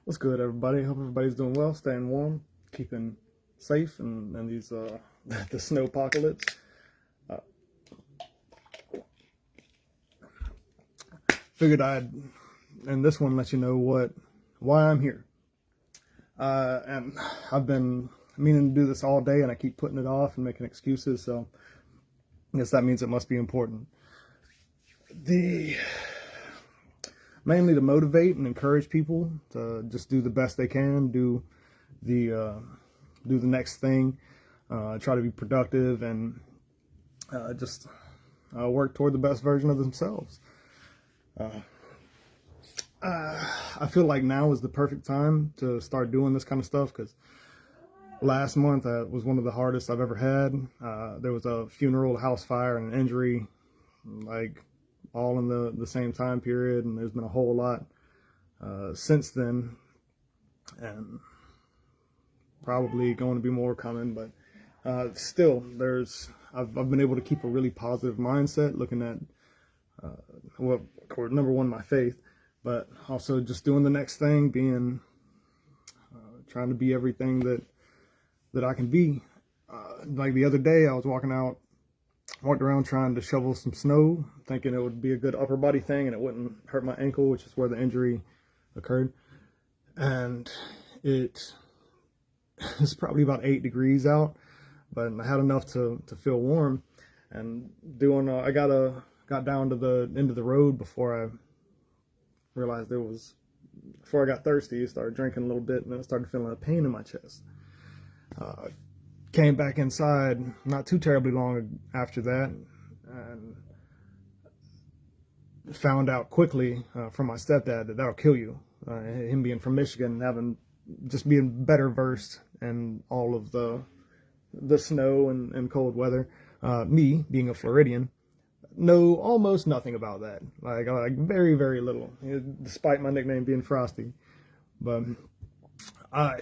What's good, everybody? Hope everybody's doing well, staying warm, keeping safe, and these the snow apocalypse. Uh, Figured I'd in this one let you know why I'm here. And I've been meaning to do this all day, and I keep putting it off and making excuses. So I guess that means it must be important. The Mainly to motivate and encourage people to just do the best they can, the do the next thing, try to be productive, and just work toward the best version of themselves. I feel like now is the perfect time to start doing this kind of stuff because last month was one of the hardest I've ever had. There was a funeral, a house fire, and an injury, like all in the same time period, and there's been a whole lot since then, and probably going to be more coming. But still, I've been able to keep a really positive mindset, looking at number one, my faith, but also just doing the next thing, being trying to be everything that I can be. Like the other day, I was walked around trying to shovel some snow, thinking it would be a good upper body thing and it wouldn't hurt my ankle, which is where the injury occurred. And it's probably about 8 degrees out, but I had enough to feel warm. And I got down to the end of the road before I realized before I got thirsty, I started drinking a little bit, and then I started feeling a pain in my chest. Came back inside not too terribly long after that, and found out quickly from my stepdad that'll kill you. Him being from Michigan, being better versed in all of the snow and cold weather. Me being a Floridian, know almost nothing about that. Like very, very little, despite my nickname being Frosty. But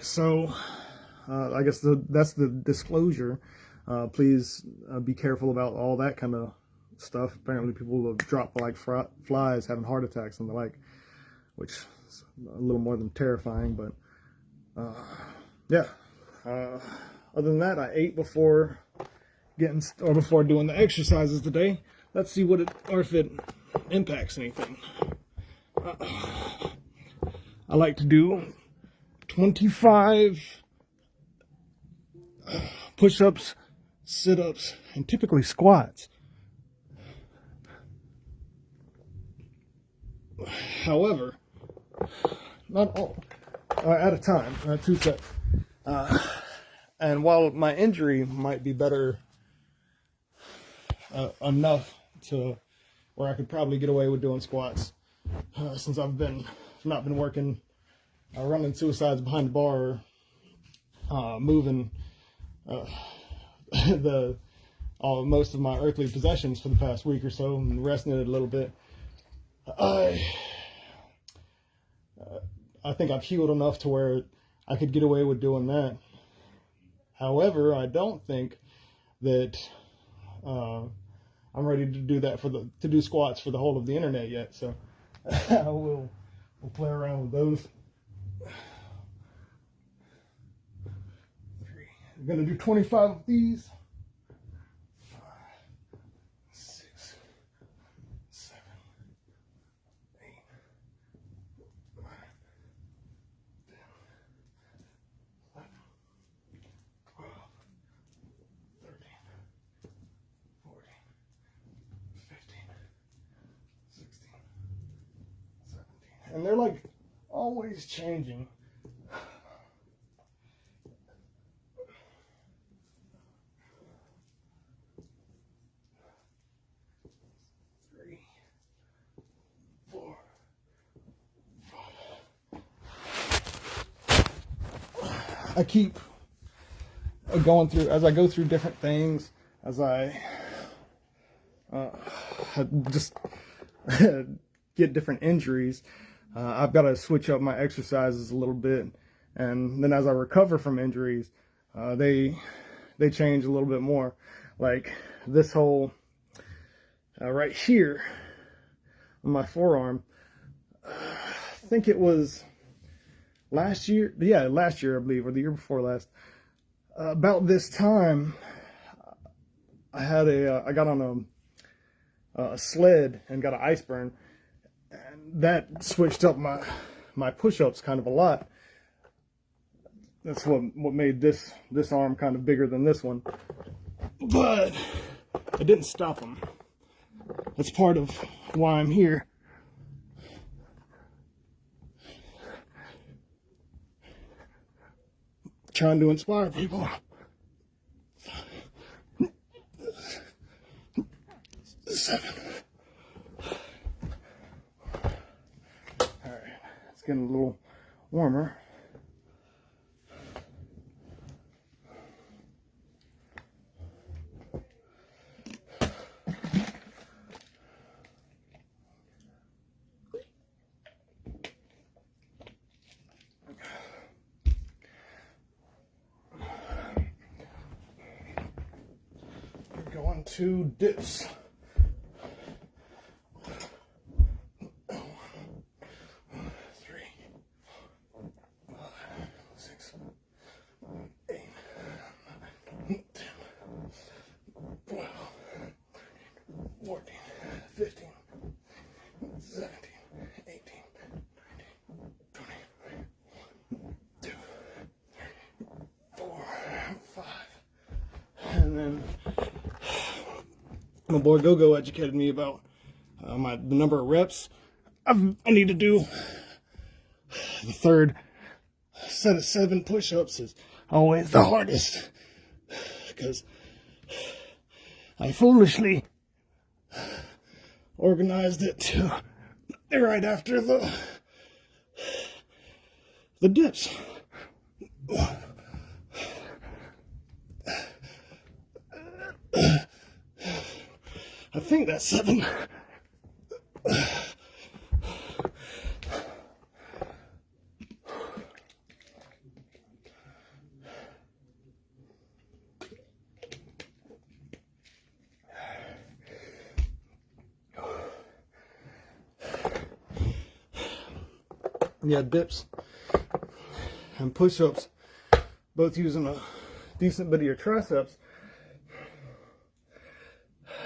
so I guess that's the disclosure. Please be careful about all that kind of stuff. Apparently, people have dropped like flies, having heart attacks and the like, which is a little more than terrifying. But yeah. Other than that, I ate before doing the exercises today. Let's see if it impacts anything. I like to do 25 push-ups, sit-ups, and typically squats. However, not all at a time, 2 sets. And while my injury might be better enough to where I could probably get away with doing squats, since I've not been working, running suicides behind the bar, moving most of my earthly possessions for the past week or so, and resting it a little bit. I think I've healed enough to where I could get away with doing that. However, I don't think that I'm ready to do that to do squats for the whole of the internet yet. So we'll play around with those. I'm gonna do 25 of these. 5, 6, 7, 8, 9, 10, 11, 12, 13, 14, 15, 16, 17. And they're like always changing. I keep going through, as I go through different things, as I just get different injuries, I've got to switch up my exercises a little bit. And then as I recover from injuries, they change a little bit more. Like this whole right here on my forearm, I think it was last year, yeah, last year, I believe, or the year before last, about this time, I got on a sled and got an ice burn, and that switched up my push-ups kind of a lot. That's what made this arm kind of bigger than this one, but it didn't stop them. That's part of why I'm here. Trying to inspire people. Seven. Alright, it's getting a little warmer. We're going to dips. 14, 15, 17, 18, 19, 20, 2, 4, 5. And then my boy Gogo educated me about the number of reps I need to do. The third set of 7 push-ups is always the hardest, because I foolishly organized it to right after the dips. I think that's 7. Yeah, dips and push-ups, both using a decent bit of your triceps,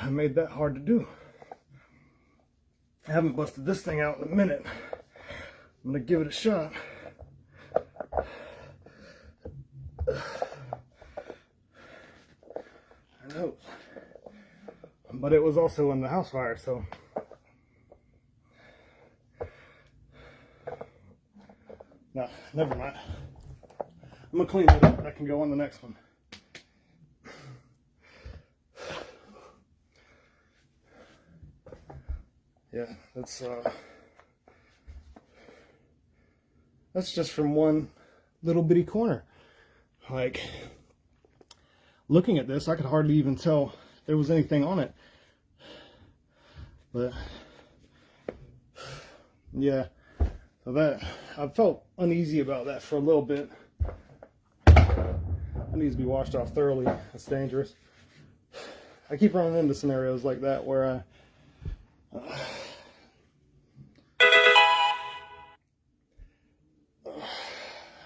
I made that hard to do. I haven't busted this thing out in a minute. I'm gonna give it a shot. I know, but it was also in the house fire, so no, never mind. I'm gonna clean it up. I can go on the next one. Yeah, that's just from one little bitty corner. Like, looking at this, I could hardly even tell there was anything on it. But yeah, so that I felt uneasy about that for a little bit. It needs to be washed off thoroughly. That's dangerous. I keep running into scenarios like that where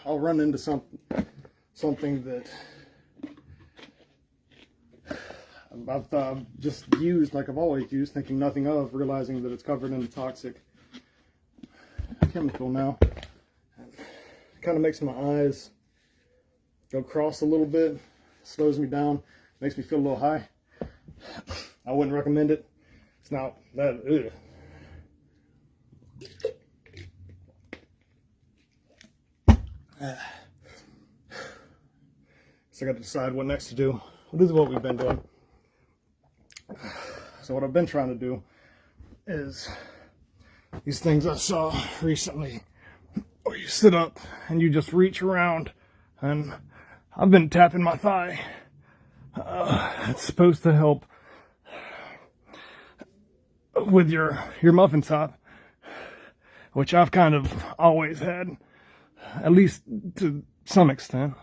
I'll run into something that I've just used like I've always used, thinking nothing of, realizing that it's covered in a toxic chemical now. It kind of makes my eyes go cross a little bit, slows me down, makes me feel a little high. I wouldn't recommend it. It's not that. Ugh. So I got to decide what next to do. Well, this is what we've been doing. So what I've been trying to do is these things I saw recently, where you sit up and you just reach around, and I've been tapping my thigh. It's supposed to help with your muffin top, which I've kind of always had, at least to some extent.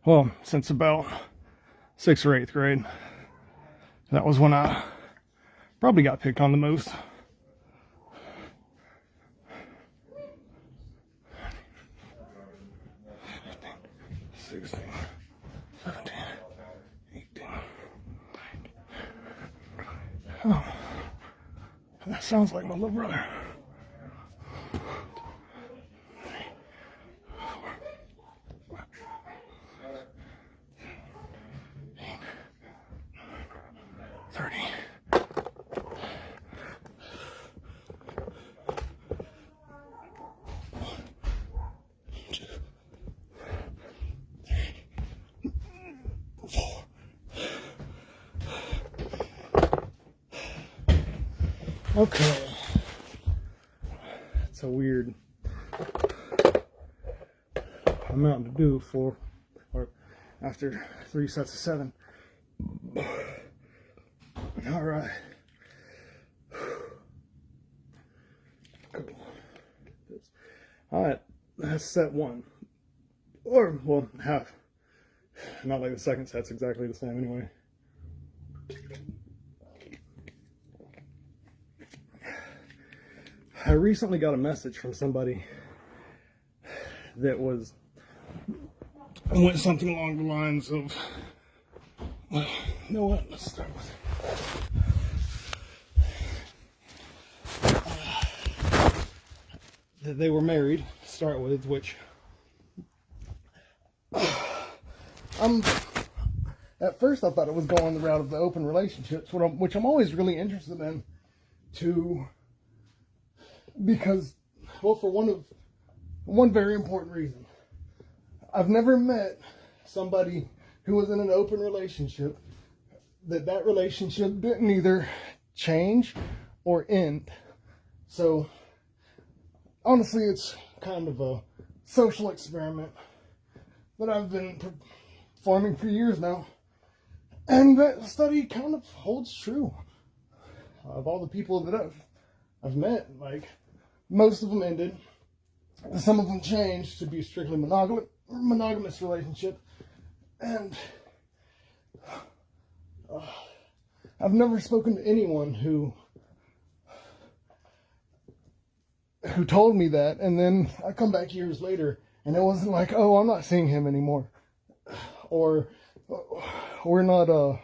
Well, since about 6th or 8th grade. That was when I probably got picked on the most. 16, 17, 18, 19. Oh, that sounds like my little brother. 30. Okay. It's a weird amount to do for, or after 3 sets of 7. All right. Cool. All right. That's set 1. Or, well, half. Not like the second set's exactly the same anyway. I recently got a message from somebody that went something along the lines of, well, you know what, let's start with that they were married to start with, which at first I thought it was going the route of the open relationships, which I'm always really interested in, because, well, for one very important reason. I've never met somebody who was in an open relationship that relationship didn't either change or end. So, honestly, it's kind of a social experiment that I've been performing for years now. And that study kind of holds true. Of all the people that I've met, like, most of them ended. Some of them changed to be strictly monogamous relationship. And I've never spoken to anyone who told me that, and then I come back years later and it wasn't like, oh, I'm not seeing him anymore, or we're not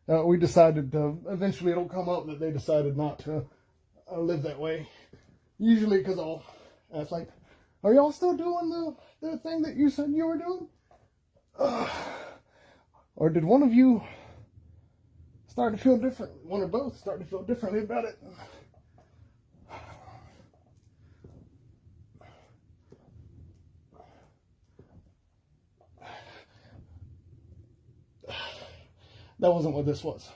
we decided to, eventually it'll come up that they decided not to live that way. Usually because I'll ask, like, are y'all still doing the thing that you said you were doing? Or did one of you start to feel different? One or both start to feel differently about it? That wasn't what this was.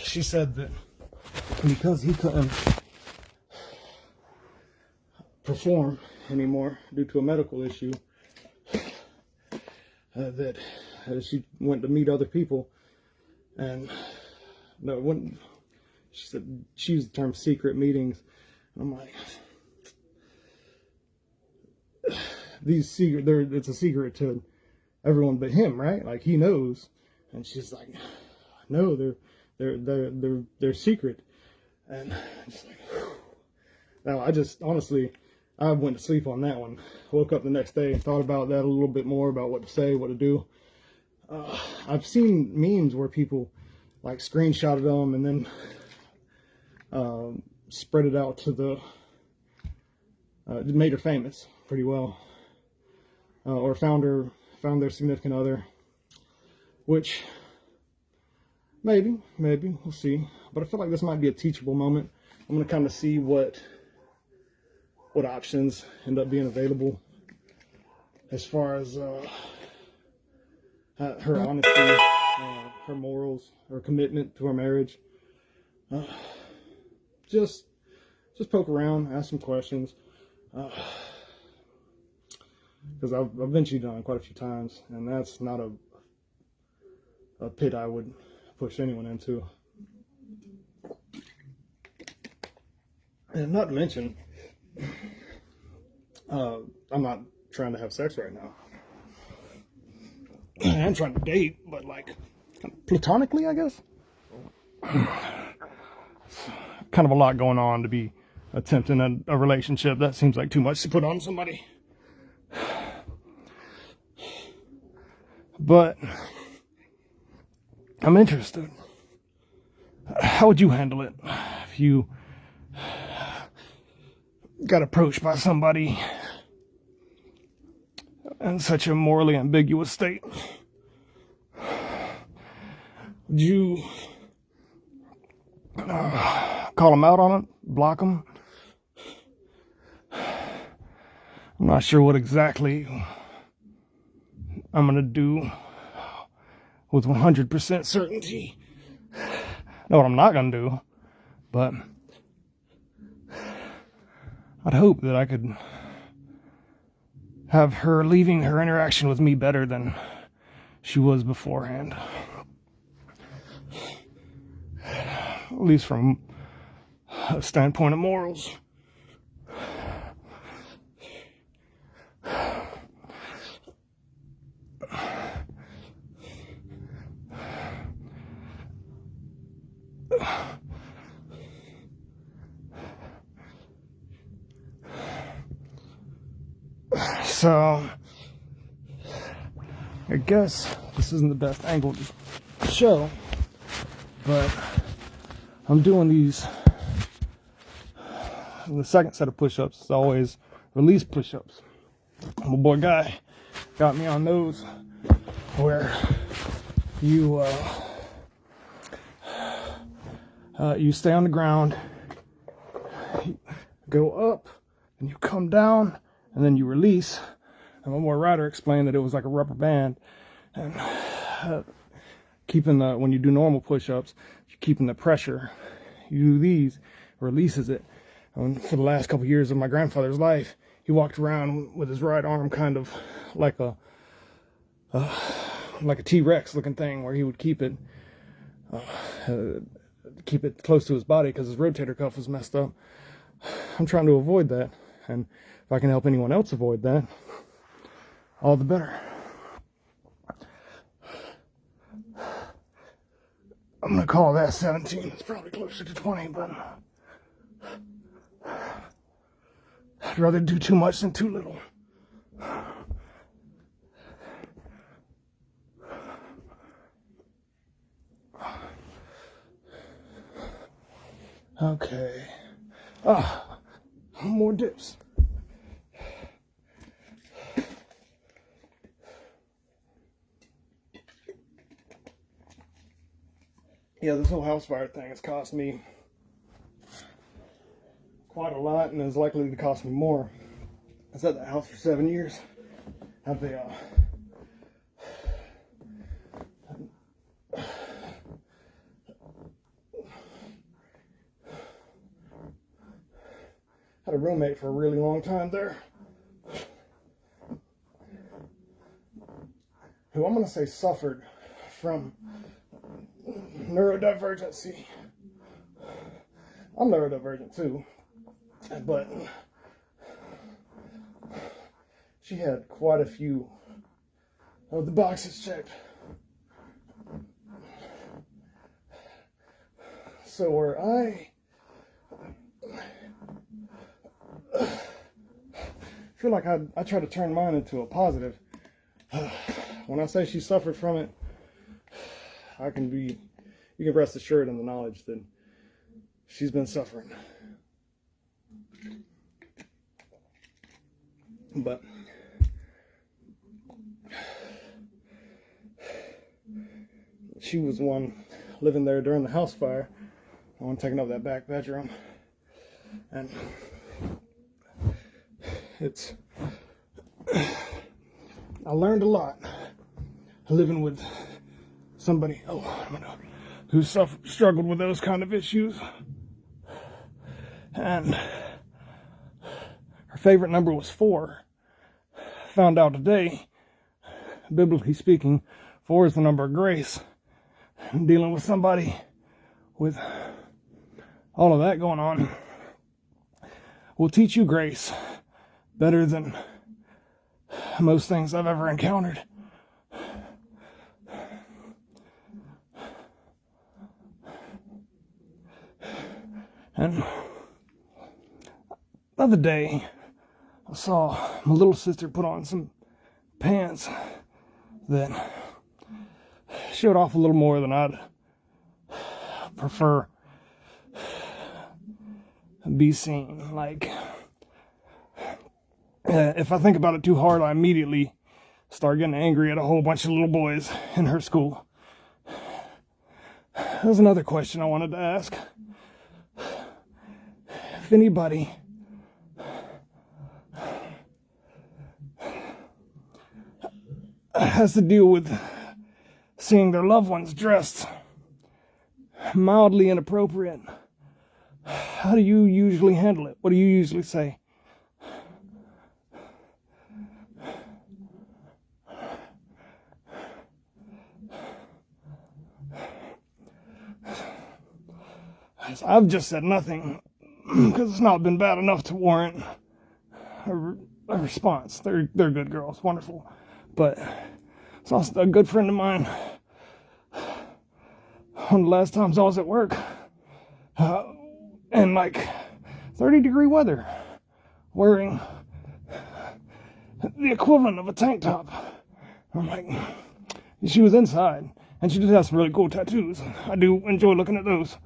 She said that because he couldn't perform anymore due to a medical issue, that she went to meet other people, and she said she used the term secret meetings. I'm like, it's a secret to everyone but him, right? Like, he knows. And she's like, no, they're secret. And I'm just like, whew. Now, honestly, I went to sleep on that one. Woke up the next day and thought about that a little bit more, about what to say, what to do. I've seen memes where people like screenshotted them and then spread it out to made her famous pretty well, or found their significant other, which maybe we'll see. But I feel like this might be a teachable moment. I'm gonna kind of see what options end up being available as far as her honesty, her morals, her commitment to her marriage. Just poke around, ask some questions, because I've eventually done quite a few times, and that's not a pit I would push anyone into. And not to mention, I'm not trying to have sex right now. I am trying to date, but like platonically, I guess. Kind of a lot going on to be attempting a relationship. That seems like too much to put on somebody. But I'm interested. How would you handle it if you got approached by somebody in such a morally ambiguous state? Would you call them out on it? Block them? I'm not sure what exactly I'm going to do with 100% certainty. Know what I'm not going to do, but I'd hope that I could have her leaving her interaction with me better than she was beforehand. At least from a standpoint of morals. So, I guess this isn't the best angle to show, but I'm doing these. The second set of push-ups is always release push-ups. My boy Guy got me on those where you you stay on the ground, you go up, and you come down, and then you release. And my boy Ryder explained that it was like a rubber band, and keeping when you do normal push-ups, you're keeping the pressure. You do these, releases it. And for the last couple years of my grandfather's life, he walked around with his right arm kind of like a T-Rex looking thing, where he would keep it close to his body because his rotator cuff was messed up. I'm trying to avoid that, and if I can help anyone else avoid that, all the better. I'm gonna call that 17. It's probably closer to 20, but I'd rather do too much than too little. Okay. More dips. Yeah, this whole house fire thing has cost me quite a lot, and is likely to cost me more. I was at that house for 7 years. Had a roommate for a really long time there, who I'm going to say suffered from neurodivergency. I'm neurodivergent too, but she had quite a few of the boxes checked. So where I feel like I try to turn mine into a positive. When I say she suffered from it, you can rest assured in the knowledge that she's been suffering. But she was the one living there during the house fire, the one taking up that back bedroom. And I learned a lot living with somebody who struggled with those kind of issues. And her favorite number was 4. Found out today, biblically speaking, 4 is the number of grace. And dealing with somebody with all of that going on will teach you grace better than most things I've ever encountered. And the other day, I saw my little sister put on some pants that showed off a little more than I'd prefer be seen. Like, if I think about it too hard, I immediately start getting angry at a whole bunch of little boys in her school. There's another question I wanted to ask. If anybody has to deal with seeing their loved ones dressed mildly inappropriate, how do you usually handle it? What do you usually say? I've just said nothing because it's not been bad enough to warrant a response. They're good girls, wonderful. But it's also a good friend of mine. One of the last times I was at work, in like 30-degree weather, wearing the equivalent of a tank top. I'm like, she was inside, and she did have some really cool tattoos. I do enjoy looking at those.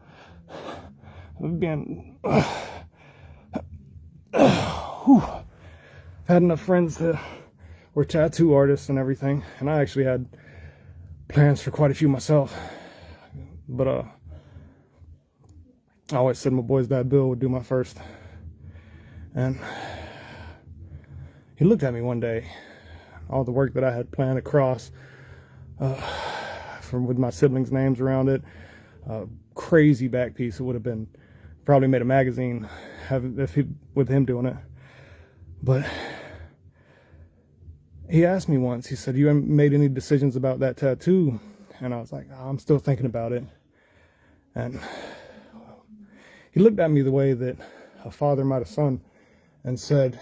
Being, had enough friends that were tattoo artists and everything, and I actually had plans for quite a few myself. But I always said my boy's dad Bill would do my first. And he looked at me one day, all the work that I had planned across, with my siblings' names around it, crazy back piece. It would have been probably made a magazine with him doing it. But he asked me once, he said, "You haven't made any decisions about that tattoo?" And I was like, "Oh, I'm still thinking about it." And he looked at me the way that a father might a son and said,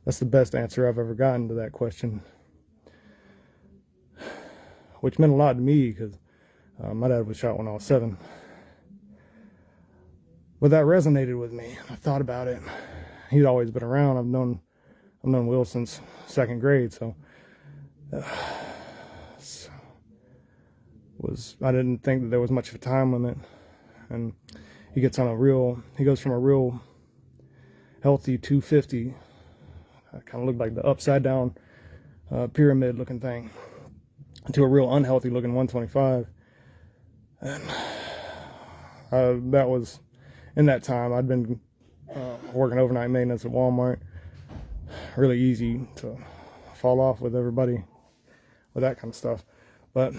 "That's the best answer I've ever gotten to that question." Which meant a lot to me because my dad was shot when I was 7. But that resonated with me. I thought about it. He'd always been around. I've known Will since 2nd grade, so I didn't think that there was much of a time limit. And he goes from a real healthy 250, kind of looked like the upside down pyramid looking thing, to a real unhealthy looking 125. And that was, in that time, I'd been working overnight maintenance at Walmart. Really easy to fall off with everybody with that kind of stuff. But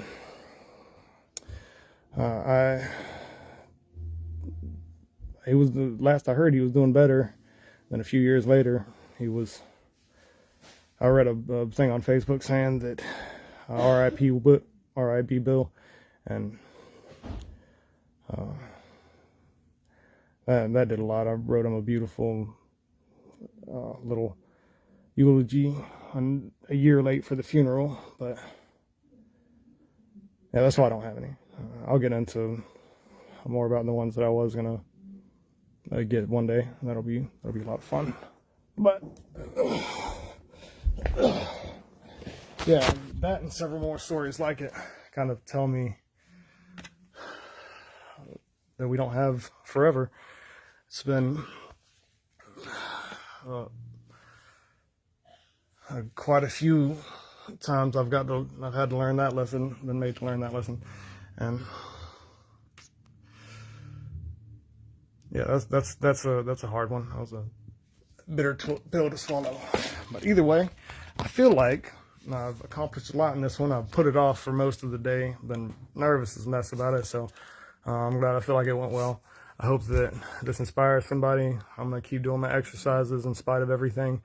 he was, the last I heard, he was doing better. Then a few years later, I read a thing on Facebook saying that R.I.P. Bill, and that did a lot. I wrote him a beautiful little eulogy a year late for the funeral, but yeah, that's why I don't have any. I'll get into more about the ones that I was gonna get one day. That'll be a lot of fun. But yeah, that and several more stories like it kind of tell me that we don't have forever. It's been quite a few times I've had to learn that lesson, been made to learn that lesson, and yeah, that's a hard one. That was a bitter pill to swallow. But either way, I feel like I've accomplished a lot in this one. I've put it off for most of the day. Been nervous as mess about it, so I'm glad. I feel like it went well. I hope that this inspires somebody. I'm gonna keep doing my exercises in spite of everything.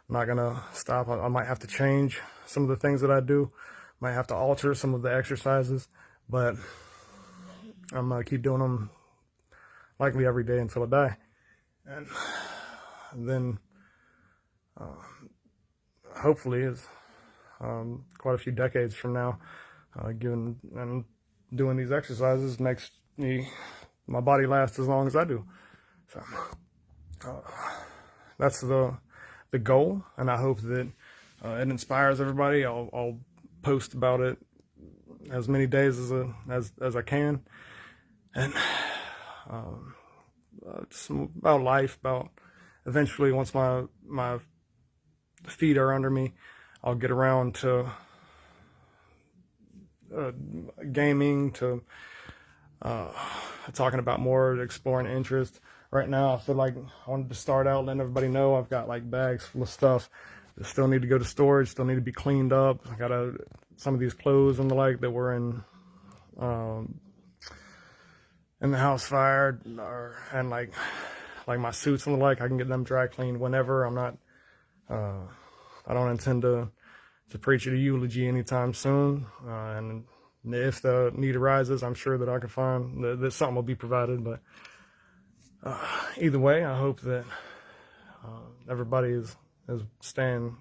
I'm not gonna stop. I might have to change some of the things that I do. Might have to alter some of the exercises, but I'm gonna keep doing them likely every day until I die. And then hopefully is quite a few decades from now, given and doing these exercises makes my body last as long as I do. So that's the goal, and I hope that it inspires everybody. I'll post about it as many days as I can, and just about life, about eventually once my feet are under me, I'll get around to gaming, to talking about more exploring interest. Right now, I feel like I wanted to start out letting everybody know I've got like bags full of stuff that still need to go to storage, still need to be cleaned up. I got some of these clothes and the like that were in the house fire, and like my suits and the like, I can get them dry cleaned whenever. I'm not, I don't intend to preach at a eulogy anytime soon, and if the need arises, I'm sure that I can find that something will be provided. But either way, I hope that everybody is staying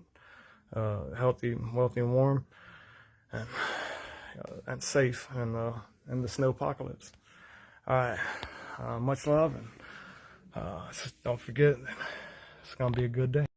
healthy, wealthy, and warm, and safe in the snow apocalypse. All right, much love, and don't forget that it's gonna be a good day.